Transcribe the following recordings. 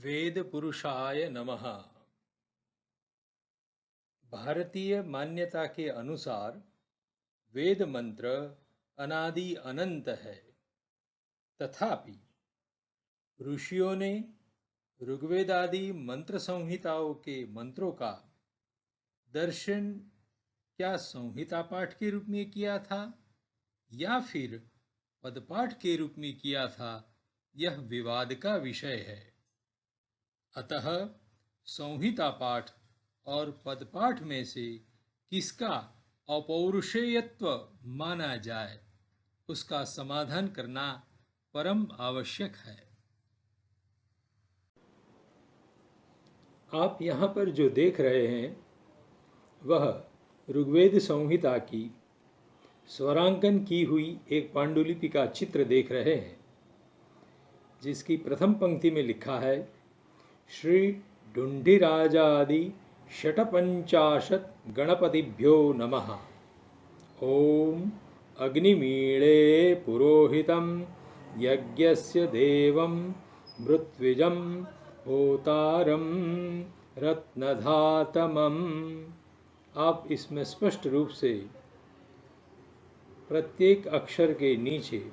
वेद पुरुषाय नमः। भारतीय मान्यता के अनुसार वेद मंत्र अनादि अनंत है। तथापि ऋषियों ने ऋग्वेद आदि मंत्र संहिताओं के मंत्रों का दर्शन क्या संहिता पाठ के रूप में किया था या फिर पदपाठ के रूप में किया था, यह विवाद का विषय है। अतः संहिता पाठ और पदपाठ में से किसका अपौरुषेयत्व माना जाए, उसका समाधान करना परम आवश्यक है। आप यहाँ पर जो देख रहे हैं वह ऋग्वेद संहिता की स्वरांकन की हुई एक पांडुलिपि का चित्र देख रहे हैं, जिसकी प्रथम पंक्ति में लिखा है श्री ढुंढिराजादि षट्पंचाशत् गणपतिभ्यो नमः। ओम अग्निमीळे पुरोहितं यज्ञस्य देवं मृत्विजं होतारं रत्नधातमम्। आप इसमें स्पष्ट रूप से प्रत्येक अक्षर के नीचे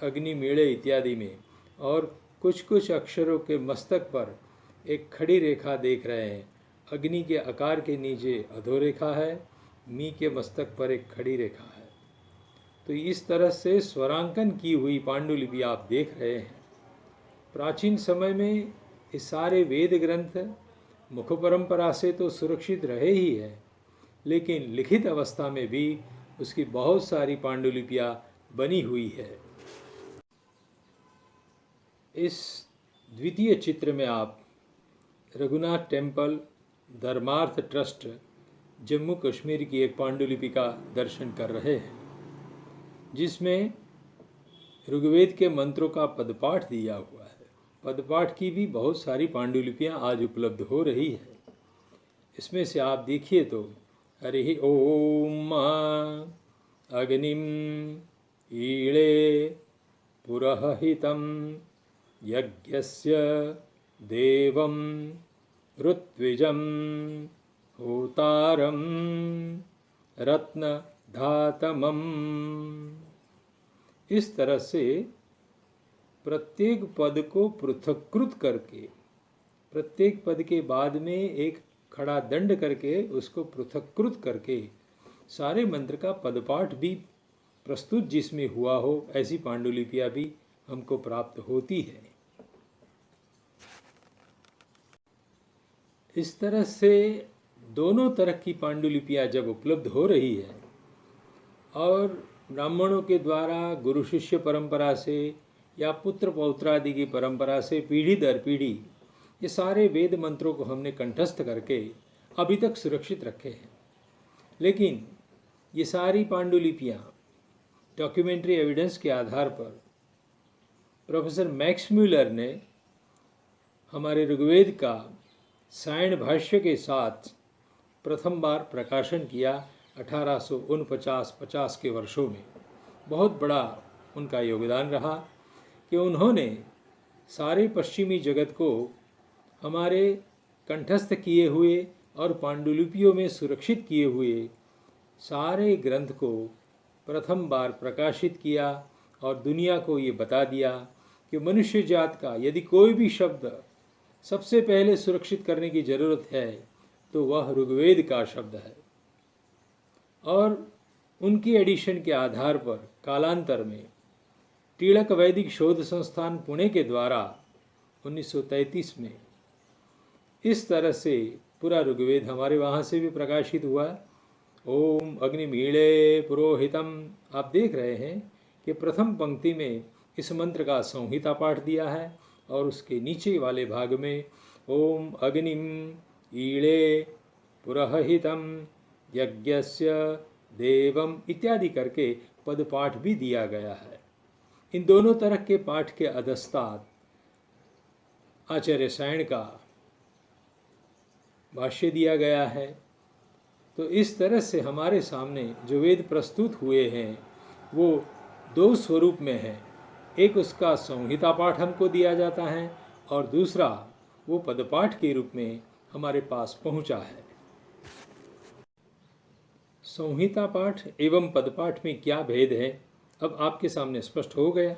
अग्निमीळे इत्यादि में और कुछ कुछ अक्षरों के मस्तक पर एक खड़ी रेखा देख रहे हैं। अग्नि के आकार के नीचे अधोरेखा है, मी के मस्तक पर एक खड़ी रेखा है। तो इस तरह से स्वरांकन की हुई पांडुलिपि आप देख रहे हैं। प्राचीन समय में ये सारे वेद ग्रंथ मुख परंपरा से तो सुरक्षित रहे ही है, लेकिन लिखित अवस्था में भी उसकी बहुत सारी पांडुलिपियाँ बनी हुई है। इस द्वितीय चित्र में आप रघुनाथ टेम्पल धर्मार्थ ट्रस्ट जम्मू कश्मीर की एक पांडुलिपि का दर्शन कर रहे हैं, जिसमें ऋग्वेद के मंत्रों का पदपाठ दिया हुआ है। पदपाठ की भी बहुत सारी पांडुलिपियां आज उपलब्ध हो रही है। इसमें से आप देखिए तो हरि ओम अग्निम ईळे पुरहितं यज्ञस्य देवं ऋत्विजं होतारं रत्नधातमम्। इस तरह से प्रत्येक पद को पृथक्कृत करके, प्रत्येक पद के बाद में एक खड़ा दंड करके उसको पृथक्कृत करके सारे मंत्र का पदपाठ भी प्रस्तुत जिसमें हुआ हो, ऐसी पांडुलिपियाँ भी हमको प्राप्त होती है। इस तरह से दोनों तरह की पांडुलिपियाँ जब उपलब्ध हो रही है और ब्राह्मणों के द्वारा गुरु शिष्य परंपरा से या पुत्र पौत्रादि की परंपरा से पीढ़ी दर पीढ़ी ये सारे वेद मंत्रों को हमने कंठस्थ करके अभी तक सुरक्षित रखे हैं, लेकिन ये सारी पांडुलिपियाँ डॉक्यूमेंट्री एविडेंस के आधार पर प्रोफेसर मैक्स म्यूलर ने हमारे ऋग्वेद का सायण भाष्य के साथ प्रथम बार प्रकाशन किया 1849-50 के वर्षों में। बहुत बड़ा उनका योगदान रहा कि उन्होंने सारे पश्चिमी जगत को हमारे कंठस्थ किए हुए और पांडुलिपियों में सुरक्षित किए हुए सारे ग्रंथ को प्रथम बार प्रकाशित किया और दुनिया को ये बता दिया कि मनुष्य जात का यदि कोई भी शब्द सबसे पहले सुरक्षित करने की जरूरत है तो वह ऋग्वेद का शब्द है। और उनकी एडिशन के आधार पर कालांतर में टीलक वैदिक शोध संस्थान पुणे के द्वारा 1933 में इस तरह से पूरा ऋग्वेद हमारे वहाँ से भी प्रकाशित हुआ। ओम अग्निमीळे पुरोहितम, आप देख रहे हैं कि प्रथम पंक्ति में इस मंत्र का संहिता पाठ दिया है और उसके नीचे वाले भाग में ओम अग्निम ईळे पुरहितं यज्ञस्य देवम इत्यादि करके पद पाठ भी दिया गया है। इन दोनों तरह के पाठ के अधस्तात् आचार्य सायण का भाष्य दिया गया है। तो इस तरह से हमारे सामने जो वेद प्रस्तुत हुए हैं वो दो स्वरूप में है। एक उसका संहिता पाठ हमको दिया जाता है और दूसरा वो पदपाठ के रूप में हमारे पास पहुंचा है। संहिता पाठ एवं पदपाठ में क्या भेद है, अब आपके सामने स्पष्ट हो गया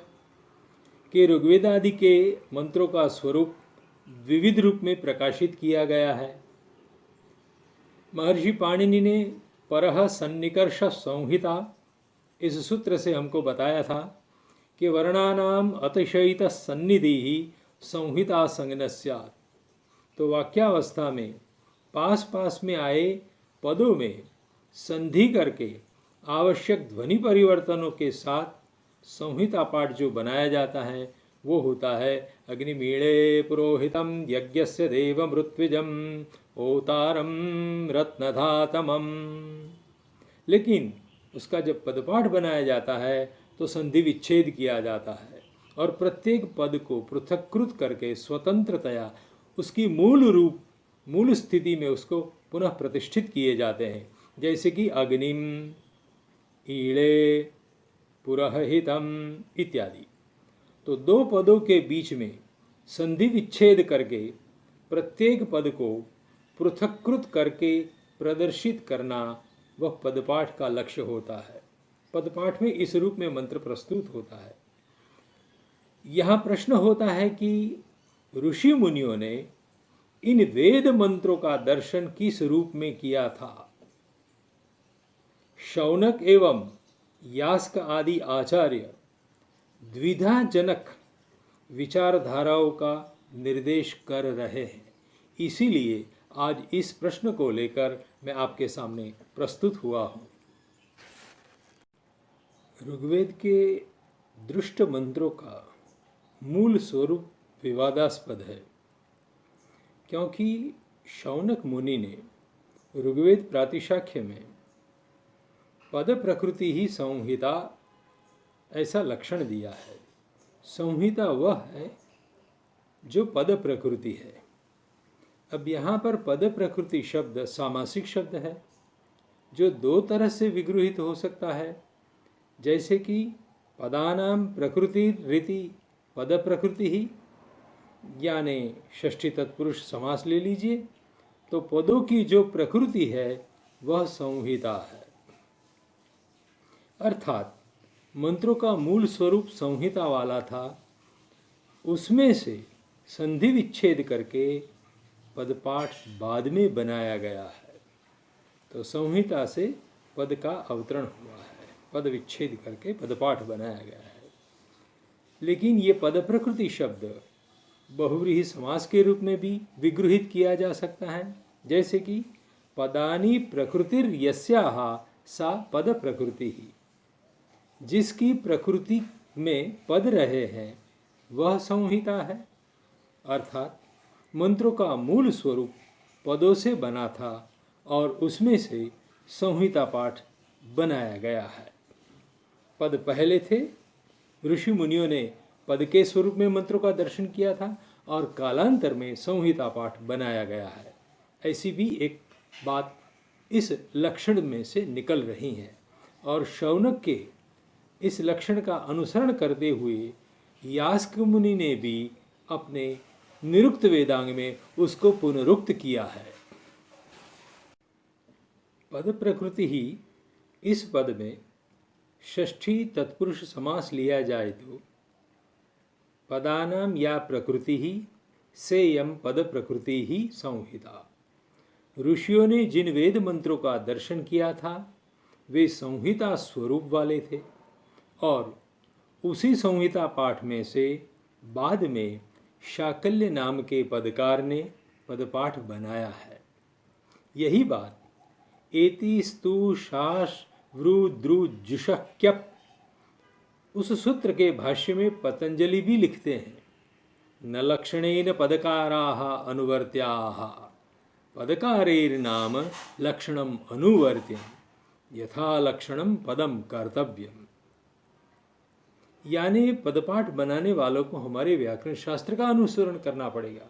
कि ऋग्वेद आदि के मंत्रों का स्वरूप विविध रूप में प्रकाशित किया गया है। महर्षि पाणिनि ने परह सन्निकर्ष संहिता इस सूत्र से हमको बताया था कि वर्णानाम अतिशयित सन्निधि ही संहिता संज्ञ स्यात्। तो वाक्यावस्था में पास पास में आए पदों में संधि करके आवश्यक ध्वनि परिवर्तनों के साथ संहिता पाठ जो बनाया जाता है वो होता है अग्निमीणे पुरोहितम यज्ञस्य देवमृत्विजम ओतारम रत्नधातमम। लेकिन उसका जब पदपाठ बनाया जाता है तो संधि विच्छेद किया जाता है और प्रत्येक पद को पृथक्कृत करके स्वतंत्रतया उसकी मूल स्थिति में उसको पुनः प्रतिष्ठित किए जाते हैं। जैसे कि अग्निम, ईणे, पुरोहितम इत्यादि। तो दो पदों के बीच में संधि विच्छेद करके प्रत्येक पद को पृथक्कृत करके प्रदर्शित करना वह पदपाठ का लक्ष्य होता है। पदपाठ में इस रूप में मंत्र प्रस्तुत होता है। यहाँ प्रश्न होता है कि ऋषि मुनियों ने इन वेद मंत्रों का दर्शन किस रूप में किया था। शौनक एवं यास्क आदि आचार्य द्विधाजनक विचारधाराओं का निर्देश कर रहे हैं। इसीलिए आज इस प्रश्न को लेकर मैं आपके सामने प्रस्तुत हुआ हूँ। ऋग्वेद के दृष्ट मंत्रों का मूल स्वरूप विवादास्पद है, क्योंकि शौनक मुनि ने ऋग्वेद प्रातिशाख्य में पद प्रकृति ही संहिता ऐसा लक्षण दिया है। संहिता वह है जो पद प्रकृति है। अब यहाँ पर पद प्रकृति शब्द सामासिक शब्द है जो दो तरह से विगृहित हो सकता है। जैसे कि पदानाम प्रकृति रीति पद प्रकृति ही, यानी षष्ठी तत्पुरुष समास ले लीजिए, तो पदों की जो प्रकृति है वह संहिता है। अर्थात मंत्रों का मूल स्वरूप संहिता वाला था, उसमें से संधि विच्छेद करके पदपाठ बाद में बनाया गया है। तो संहिता से पद का अवतरण हुआ है, पद विच्छेद करके पदपाठ बनाया गया है। लेकिन ये पद प्रकृति शब्द बहुव्रीहि समास के रूप में भी विगृहित किया जा सकता है। जैसे कि पदानी प्रकृतिर यस्याः सा पद प्रकृति ही, जिसकी प्रकृति में पद रहे हैं वह संहिता है। अर्थात मंत्रों का मूल स्वरूप पदों से बना था और उसमें से संहिता पाठ बनाया गया है। पद पहले थे, ऋषि मुनियों ने पद के स्वरूप में मंत्रों का दर्शन किया था और कालांतर में संहिता पाठ बनाया गया है। ऐसी भी एक बात इस लक्षण में से निकल रही है और शौनक के इस लक्षण का अनुसरण करते हुए यास्क मुनि ने भी अपने निरुक्त वेदांग में उसको पुनरुक्त किया है। पद प्रकृति ही इस पद में षष्ठी तत्पुरुष समास लिया जाए तो पदानाम या प्रकृति ही सेयम पद प्रकृति ही संहिता। ऋषियों ने जिन वेद मंत्रों का दर्शन किया था वे संहिता स्वरूप वाले थे और उसी संहिता पाठ में से बाद में शाकल्य नाम के पदकार ने पदपाठ बनाया है। यही बात एति स्तु शास वृद्रुजुषक्यप उस सूत्र के भाष्य में पतंजलि भी लिखते हैं, न लक्षणेन पदकाराः अनुवर्त्याः पदकारेर्नाम लक्षणम अनुवर्त्यम यथा लक्षणम पदम कर्तव्यम। यानी पदपाठ बनाने वालों को हमारे व्याकरण शास्त्र का अनुसरण करना पड़ेगा।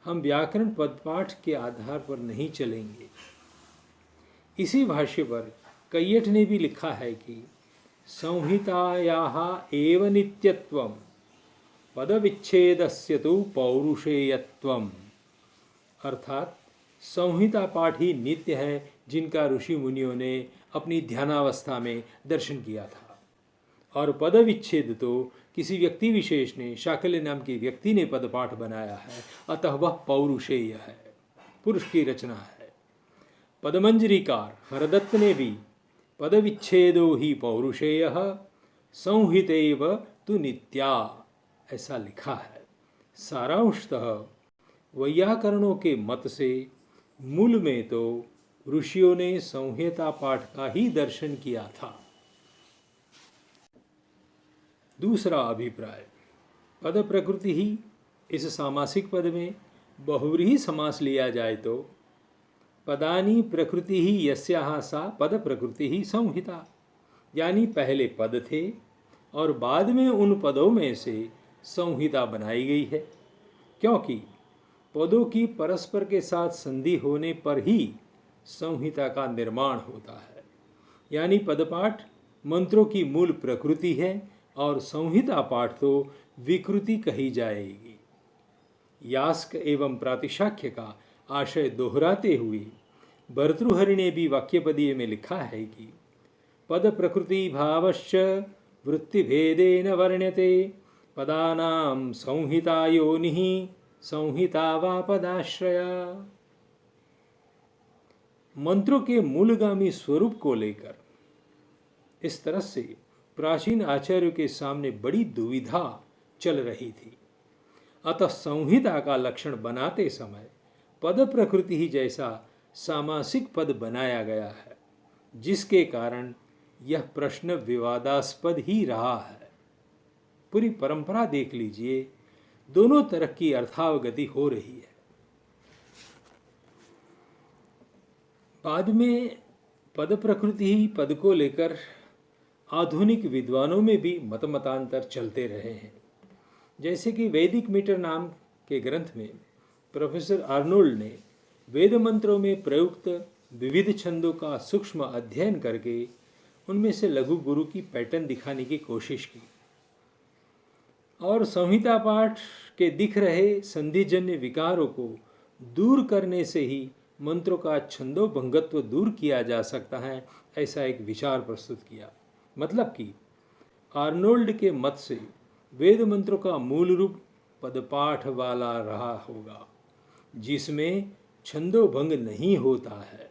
हम व्याकरण पदपाठ के आधार पर नहीं चलेंगे। इसी भाष्य पर कैयट ने भी लिखा है कि संहितायाः एव नित्यत्वं पदविच्छेदस्य तु पौरुषेयत्वम्। अर्थात संहिता पाठ ही नित्य है, जिनका ऋषि मुनियों ने अपनी ध्यानावस्था में दर्शन किया था। और पद विच्छेद तो किसी व्यक्ति विशेष ने, शाकल्य नाम के व्यक्ति ने पदपाठ बनाया है, अतः वह पौरुषेय है, पुरुष की रचना है। पदमंजरीकार हरदत्त ने भी पद विच्छेदो ही पौरुषेय संहितेव तु नित्या ऐसा लिखा है। सारांशतः वैयाकरणों के मत से मूल में तो ऋषियों ने संहिता पाठ का ही दर्शन किया था। दूसरा अभिप्राय, पद प्रकृति ही, इस सामासिक पद में बहुव्रीहि समास लिया जाए तो पदानी प्रकृति ही यस्याः सा पद प्रकृति ही संहिता, यानी पहले पद थे और बाद में उन पदों में से संहिता बनाई गई है, क्योंकि पदों की परस्पर के साथ संधि होने पर ही संहिता का निर्माण होता है। यानी पदपाठ मंत्रों की मूल प्रकृति है और संहिता पाठ तो विकृति कही जाएगी। यास्क एवं प्रातिशाख्य का आशय दोहराते हुए भर्तृहरि ने भी वाक्यपदीय में लिखा है कि पद प्रकृति भावश्च वृत्तिभेदेन वर्ण्यते पदानां संहिता योनिः संहिता वा पदाश्रया। मंत्रों के मूलगामी स्वरूप को लेकर इस तरह से प्राचीन आचार्यों के सामने बड़ी दुविधा चल रही थी। अतः संहिता का लक्षण बनाते समय पद प्रकृति ही जैसा सामासिक पद बनाया गया है, जिसके कारण यह प्रश्न विवादास्पद ही रहा है। पूरी परंपरा देख लीजिए, दोनों तरह की अर्थावगति हो रही है। बाद में पद प्रकृति ही पद को लेकर आधुनिक विद्वानों में भी मतमतांतर चलते रहे हैं। जैसे कि वैदिक मीटर नाम के ग्रंथ में प्रोफेसर आर्नोल्ड ने वेद मंत्रों में प्रयुक्त विविध छंदों का सूक्ष्म अध्ययन करके उनमें से लघु गुरु की पैटर्न दिखाने की कोशिश की और संहिता पाठ के दिख रहे संधिजन्य विकारों को दूर करने से ही मंत्रों का छंदोभंगत्व दूर किया जा सकता है, ऐसा एक विचार प्रस्तुत किया। मतलब कि आर्नोल्ड के मत से वेद मंत्रों का मूल रूप पदपाठ वाला रहा होगा, जिसमें छंदोभंग नहीं होता है।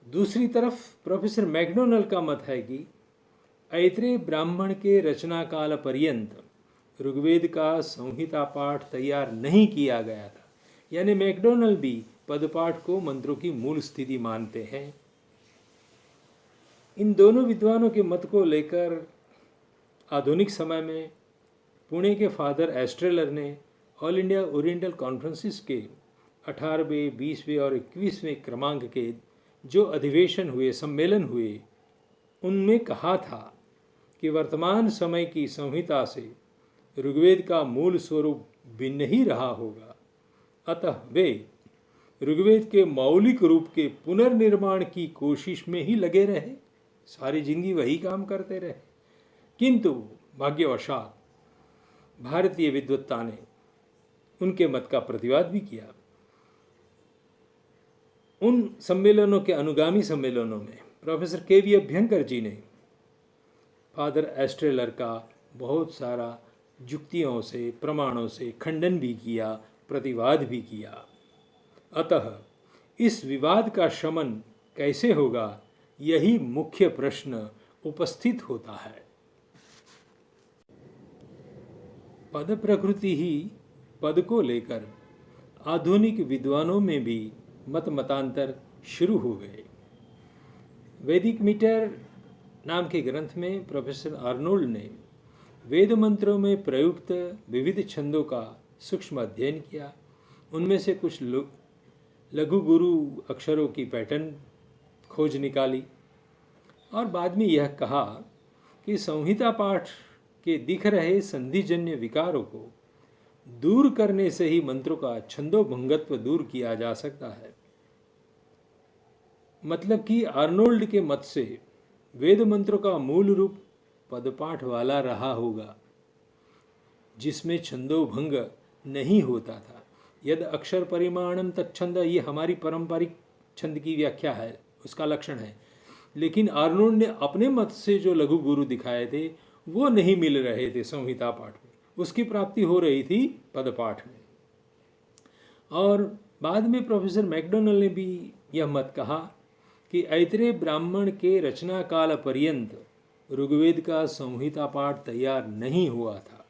दूसरी तरफ प्रोफेसर मैकडोनल का मत है कि ऐत्रेय ब्राह्मण के रचना काल पर्यंत ऋग्वेद का संहिता पाठ तैयार नहीं किया गया था। यानी मैकडोनल भी पदपाठ को मंत्रों की मूल स्थिति मानते हैं। इन दोनों विद्वानों के मत को लेकर आधुनिक समय में पुणे के फादर एस्ट्रेलर ने ऑल इंडिया ओरिएंटल कॉन्फ्रेंसिस के 18वें, 20वें और 21वें क्रमांक के जो अधिवेशन हुए, सम्मेलन हुए, उनमें कहा था कि वर्तमान समय की संहिता से ऋग्वेद का मूल स्वरूप भिन्न ही रहा होगा। अतः वे ऋग्वेद के मौलिक रूप के पुनर्निर्माण की कोशिश में ही लगे रहे, सारी जिंदगी वही काम करते रहे। किंतु भाग्यवशात भारतीय विद्वत्ता ने उनके मत का प्रतिवाद भी किया। उन सम्मेलनों के अनुगामी सम्मेलनों में प्रोफेसर के.वी. अभ्यंकर जी ने फादर एस्ट्रेलर का बहुत सारा युक्तियों से, प्रमाणों से खंडन भी किया, प्रतिवाद भी किया। अतः इस विवाद का शमन कैसे होगा, यही मुख्य प्रश्न उपस्थित होता है। पद प्रकृति ही पद को लेकर आधुनिक विद्वानों में भी मतांतर शुरू हो गए। वैदिक मीटर नाम के ग्रंथ में प्रोफेसर आर्नोल्ड ने वेद मंत्रों में प्रयुक्त विविध छंदों का सूक्ष्म अध्ययन किया। उनमें से कुछ लघु गुरु अक्षरों की पैटर्न खोज निकाली और बाद में यह कहा कि संहिता पाठ के दिख रहे संधिजन्य विकारों को दूर करने से ही मंत्रों का छंदोभंगत्व दूर किया जा सकता है। मतलब कि आर्नोल्ड के मत से वेद मंत्रों का मूल रूप पदपाठ वाला रहा होगा, जिसमें छंदोभंग नहीं होता था। यद अक्षर परिमाणम तच्छंद, ये हमारी पारंपरिक छंद की व्याख्या है, उसका लक्षण है। लेकिन आर्नोल्ड ने अपने मत से जो लघु गुरु दिखाए थे वो नहीं मिल रहे थे संहिता पाठ में, उसकी प्राप्ति हो रही थी पदपाठ में। और बाद में प्रोफेसर मैकडोनल ने भी यह मत कहा कि ऐतरेय ब्राह्मण के रचना काल पर्यंत ऋग्वेद का संहिता पाठ तैयार नहीं हुआ था।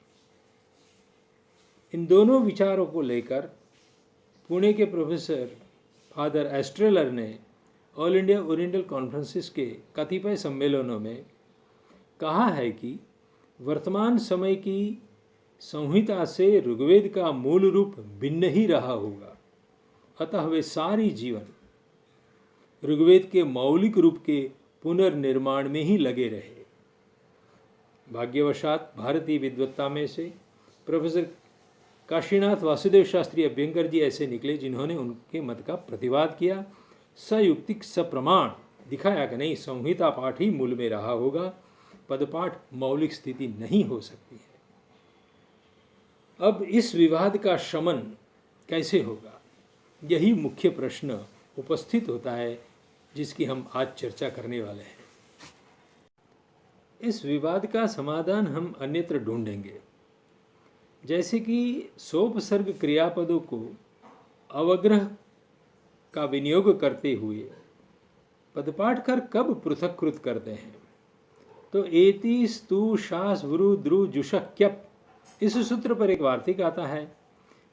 इन दोनों विचारों को लेकर पुणे के प्रोफेसर फादर एस्ट्रेलर ने ऑल इंडिया ओरिएंटल कॉन्फ्रेंसिस के कतिपय सम्मेलनों में कहा है कि वर्तमान समय की संहिता से ऋग्वेद का मूल रूप भिन्न ही रहा होगा, अतः वे सारी जीवन ऋग्वेद के मौलिक रूप के पुनर्निर्माण में ही लगे रहे। भाग्यवशात भारतीय विद्वत्ता में से प्रोफेसर काशीनाथ वासुदेव शास्त्री अभ्यंकर जी ऐसे निकले जिन्होंने उनके मत का प्रतिवाद किया, सयुक्तिक सप्रमाण दिखाया कि नहीं, संहिता पाठ ही मूल में रहा होगा, पदपाठ मौलिक स्थिति नहीं हो सकती है। अब इस विवाद का शमन कैसे होगा, यही मुख्य प्रश्न उपस्थित होता है जिसकी हम आज चर्चा करने वाले हैं। इस विवाद का समाधान हम अन्यत्र ढूंढेंगे, जैसे कि सोपसर्ग क्रियापदों को अवग्रह का विनियोग करते हुए पदपाठकर कब पृथक्कृत करते हैं। तो एति स्तु शास वृ द्रु जुषः क्यप, इस सूत्र पर एक वार्तिक आता है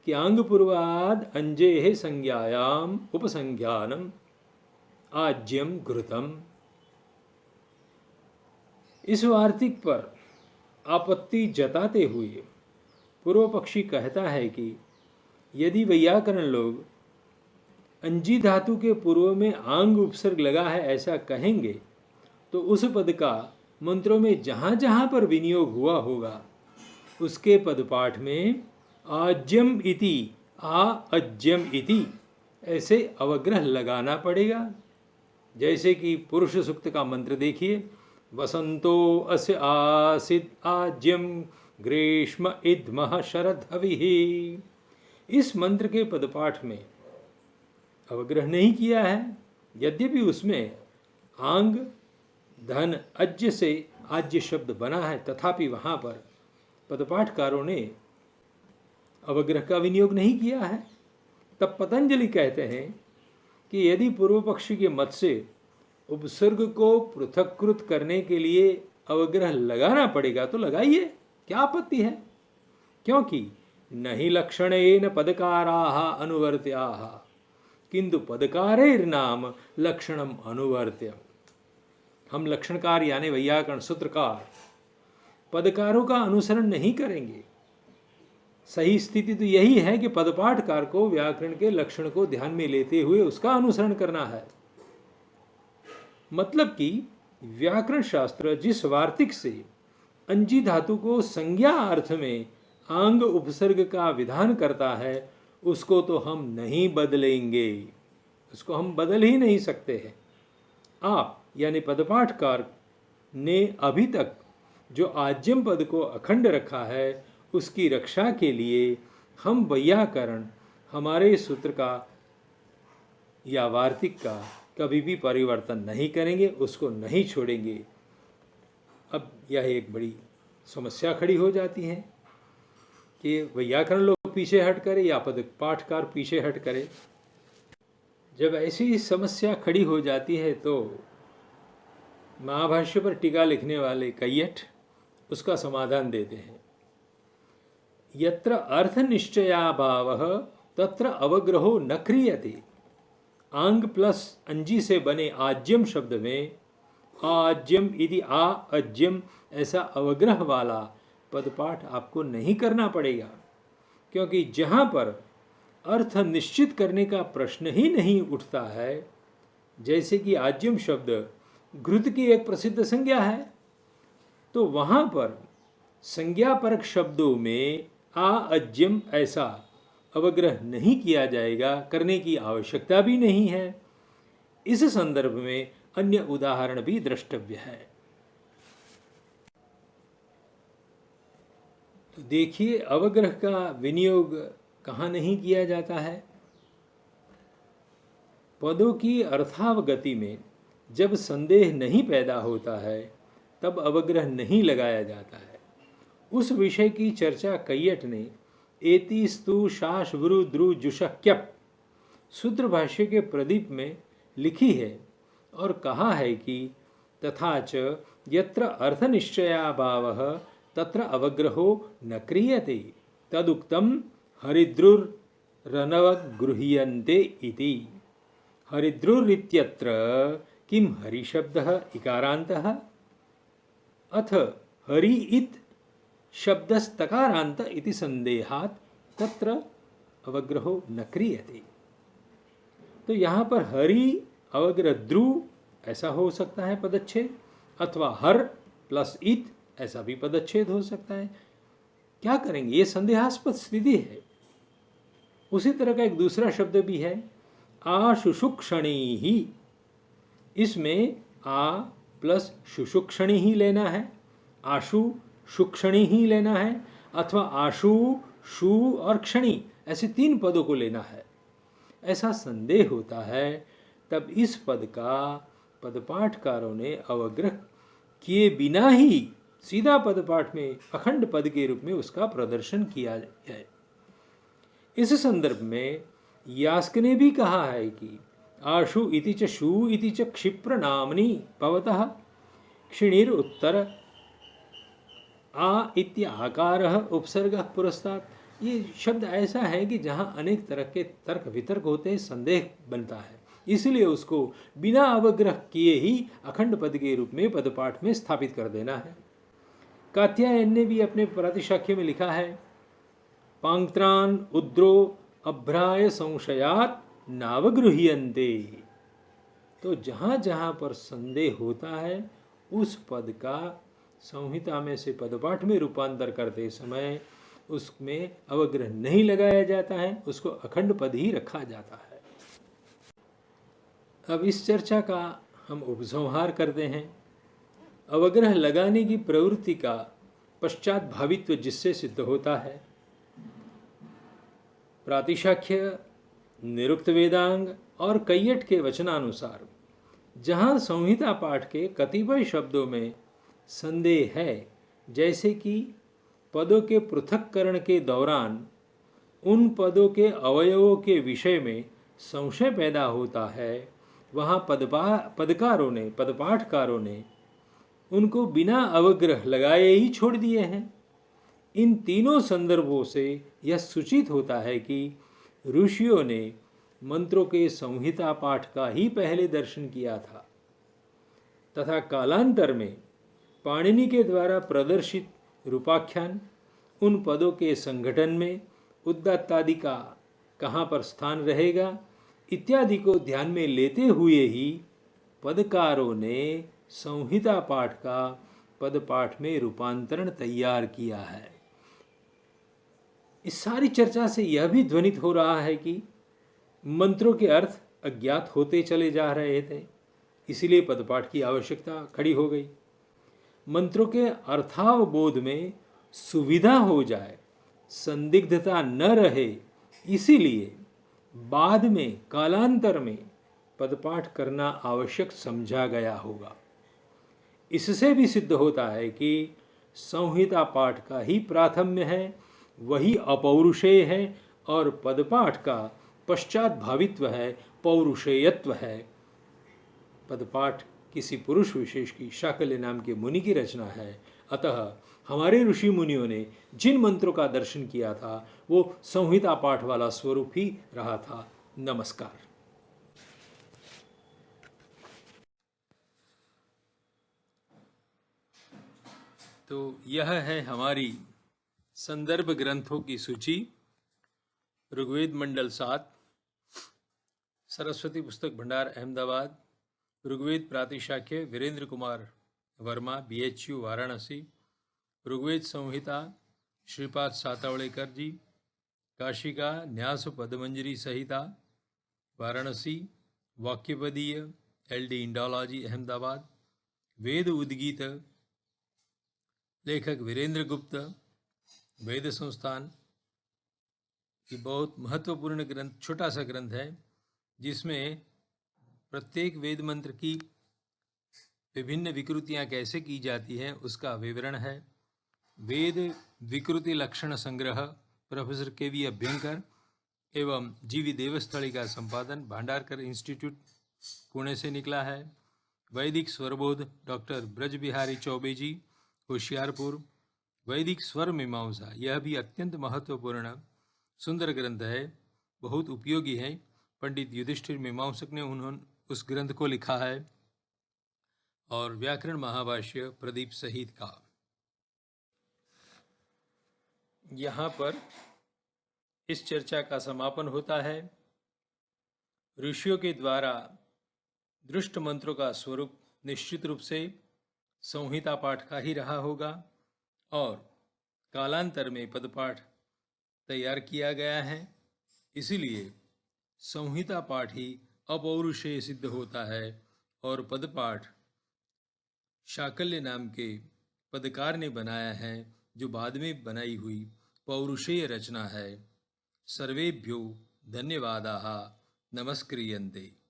कि आंग पूर्वाद अंजेह संज्ञायाम उपसंज्ञानम आज्यम घृतम। इस वार्तिक पर आपत्ति जताते हुए पूर्व पक्षी कहता है कि यदि वैयाकरण लोग अंजी धातु के पूर्व में आंग उपसर्ग लगा है ऐसा कहेंगे तो उस पद का मंत्रों में जहाँ जहाँ पर विनियोग हुआ होगा उसके पदपाठ में आज्यम इति आ अज्यम इति ऐसे अवग्रह लगाना पड़ेगा। जैसे कि पुरुष सूक्त का मंत्र देखिए, वसंतो अस्य आसिद आज्यम ग्रीष्म इद्मः शरद हविः। इस मंत्र के पदपाठ में अवग्रह नहीं किया है, यद्यपि उसमें आंग धन अज्य से आज्य शब्द बना है, तथापि वहाँ पर पदपाठकारों ने अवग्रह का विनियोग नहीं किया है। तब पतंजलि कहते हैं कि यदि पूर्व पक्षी के मत से उपसर्ग को पृथक्कृत करने के लिए अवग्रह लगाना पड़ेगा तो लगाइए, क्या आपत्ति है, क्योंकि नहीं लक्षणेन पदकाराः अनुवर्त्याः किंतु पदकारेर्नाम लक्षणम अनुवर्त्य। हम लक्षणकार यानी वैयाकरण सूत्रकार पदकारों का अनुसरण नहीं करेंगे। सही स्थिति तो यही है कि पदपाठकार को व्याकरण के लक्षण को ध्यान में लेते हुए उसका अनुसरण करना है। मतलब कि व्याकरण शास्त्र जिस वार्तिक से अंजी धातु को संज्ञा अर्थ में आंग उपसर्ग का विधान करता है उसको तो हम नहीं बदलेंगे, उसको हम बदल ही नहीं सकते हैं। आप यानी पदपाठकार ने अभी तक जो आज्यम पद को अखंड रखा है उसकी रक्षा के लिए हम वैयाकरण हमारे सूत्र का या वार्तिक का कभी भी परिवर्तन नहीं करेंगे, उसको नहीं छोड़ेंगे। अब यह एक बड़ी समस्या खड़ी हो जाती है कि वैयाकरण लोग पीछे हट करे या पदपाठकार पीछे हट करे। जब ऐसी समस्या खड़ी हो जाती है तो महाभाष्य पर टीका लिखने वाले कैयट उसका समाधान देते हैं। यत्र अर्थ निश्चयाभावः तत्र अवग्रहो न क्रियते। आंग प्लस अंजी से बने आज्यम शब्द में आज्यम इति आ अज्यम ऐसा अवग्रह वाला पदपाठ आपको नहीं करना पड़ेगा, क्योंकि जहाँ पर अर्थ निश्चित करने का प्रश्न ही नहीं उठता है, जैसे कि आज्यम शब्द घृत की एक प्रसिद्ध संज्ञा है, तो वहाँ पर संज्ञापरक शब्दों में आ अज्यम ऐसा अवग्रह नहीं किया जाएगा, करने की आवश्यकता भी नहीं है। इस संदर्भ में अन्य उदाहरण भी द्रष्टव्य है। तो देखिए, अवग्रह का विनियोग कहाँ नहीं किया जाता है? पदों की अर्थावगति में जब संदेह नहीं पैदा होता है तब अवग्रह नहीं लगाया जाता है। उस विषय की चर्चा कैयट ने एति स्तु शाश वृ द्रु जुषः क्यप सूत्र भाष्य के प्रदीप में लिखी है और कहा है कि तथा च यत्र अर्थनिश्चयाभावः तत्र अवग्रहो न क्रियते तदुक्तम हरिद्रुर्नवगृह्यन्ते इति। हरिद्रुरित्यत्र किम हरिशब्दः इकारान्तः अथ हरि इत शब्दस्तकारान्त इति संदेहात् तत्र अवग्रहो न क्रियते। तो यहाँ पर हरि अवग्रह द्रु ऐसा हो सकता है पदच्छेद, अथवा हर प्लस इत ऐसा भी पदच्छेद हो सकता है। क्या करेंगे? ये संदेहास्पद स्थिति है। उसी तरह का एक दूसरा शब्द भी है आशुषुक्षणी ही। इसमें आ प्लस शुशुक्षणी ही लेना है, आशु शुक्षणी ही लेना है, अथवा आशु शु और क्षणी ऐसे 3 पदों को लेना है। ऐसा संदेह होता है तब इस पद का पदपाठकारों ने अवग्रह किए बिना ही सीधा पदपाठ में अखंड पद के रूप में उसका प्रदर्शन किया है। इस संदर्भ में यास्क ने भी कहा है कि आशु इति च शु इति च क्षिप्र नामनि भवतः क्षिणीर उत्तर आ इत्य आकारः उपसर्गः पुरस्तात्। ये शब्द ऐसा है कि जहाँ अनेक तरह के तर्क वितर्क होते हैं, संदेह बनता है, इसलिए उसको बिना अवग्रह किए ही अखंड पद के रूप में पदपाठ में स्थापित कर देना है। कात्यायन ने भी अपने प्रातिशाख्य में लिखा है पांक्त्रान उद्रो अभ्राय संशयात नावगृह्यन्ते। तो जहाँ जहाँ पर संदेह होता है उस पद का संहिता में से पदपाठ में रूपांतर करते समय उसमें अवग्रह नहीं लगाया जाता है, उसको अखंड पद ही रखा जाता है। अब इस चर्चा का हम उपसंहार करते हैं। अवग्रह लगाने की प्रवृत्ति का पश्चात भावित्व जिससे सिद्ध होता है, प्रातिशाख्य, निरुक्त वेदांग और कैयट के वचनानुसार जहाँ संहिता पाठ के कतिपय शब्दों में संदेह है, जैसे कि पदों के पृथक्करण के दौरान उन पदों के अवयवों के विषय में संशय पैदा होता है, वहाँ पदपाठकारों ने उनको बिना अवग्रह लगाए ही छोड़ दिए हैं। इन तीनों संदर्भों से यह सूचित होता है कि ऋषियों ने मंत्रों के संहिता पाठ का ही पहले दर्शन किया था तथा कालांतर में पाणिनि के द्वारा प्रदर्शित रूपाख्यान उन पदों के संगठन में उद्दात्तादि का कहाँ पर स्थान रहेगा इत्यादि को ध्यान में लेते हुए ही पदकारों ने संहिता पाठ का पदपाठ में रूपांतरण तैयार किया है। इस सारी चर्चा से यह भी ध्वनित हो रहा है कि मंत्रों के अर्थ अज्ञात होते चले जा रहे थे, इसीलिए पदपाठ की आवश्यकता खड़ी हो गई। मंत्रों के अर्थावबोध में सुविधा हो जाए, संदिग्धता न रहे, इसीलिए बाद में कालांतर में पदपाठ करना आवश्यक समझा गया होगा। इससे भी सिद्ध होता है कि संहिता पाठ का ही प्राथम्य है, वही अपौरुषेय है और पदपाठ का पश्चात भावित्व है, पौरुषेयत्व है। पदपाठ किसी पुरुष विशेष की शाकल्य नाम के मुनि की रचना है, अतः हमारे ऋषि मुनियों ने जिन मंत्रों का दर्शन किया था वो संहिता पाठ वाला स्वरूप ही रहा था। नमस्कार। तो यह है हमारी संदर्भ ग्रंथों की सूची। ऋग्वेद मंडल 7, सरस्वती पुस्तक भंडार अहमदाबाद, ऋग्वेद प्रातिशाख्य वीरेंद्र कुमार वर्मा BHU वाराणसी, ऋग्वेद संहिता श्रीपाद सातवड़ेकर जी, काशिका न्यास पदमंजरी संहिता वाराणसी, वाक्यपदीय LD इंडोलॉजी अहमदाबाद, वेद उद्गीत लेखक वीरेंद्र गुप्त, वेद संस्थान कि बहुत महत्वपूर्ण ग्रंथ, छोटा सा ग्रंथ है जिसमें प्रत्येक वेद मंत्र की विभिन्न विकृतियां कैसे की जाती हैं उसका विवरण है। वेद विकृति लक्षण संग्रह प्रोफेसर के.वी. अभ्यंकर एवं जीवी देवस्थली का संपादन भांडारकर इंस्टीट्यूट पुणे से निकला है। वैदिक स्वरबोध डॉक्टर ब्रज बिहारी चौबे जी होशियारपुर। वैदिक स्वर मीमांसा, यह भी अत्यंत महत्वपूर्ण सुंदर ग्रंथ है, बहुत उपयोगी है। पंडित युधिष्ठिर मीमांसक ने उन्होंने उस ग्रंथ को लिखा है। और व्याकरण महाभाष्य प्रदीप सहित का। यहाँ पर इस चर्चा का समापन होता है। ऋषियों के द्वारा दृष्ट मंत्रों का स्वरूप निश्चित रूप से संहिता पाठ का ही रहा होगा और कालांतर में पदपाठ तैयार किया गया है, इसीलिए संहिता पाठ ही अपौरुषेय सिद्ध होता है और पदपाठ शाकल्य नाम के पदकार ने बनाया है, जो बाद में बनाई हुई पौरुषेय रचना है। सर्वेभ्यो धन्यवादाः नमस्क्रियन्ते।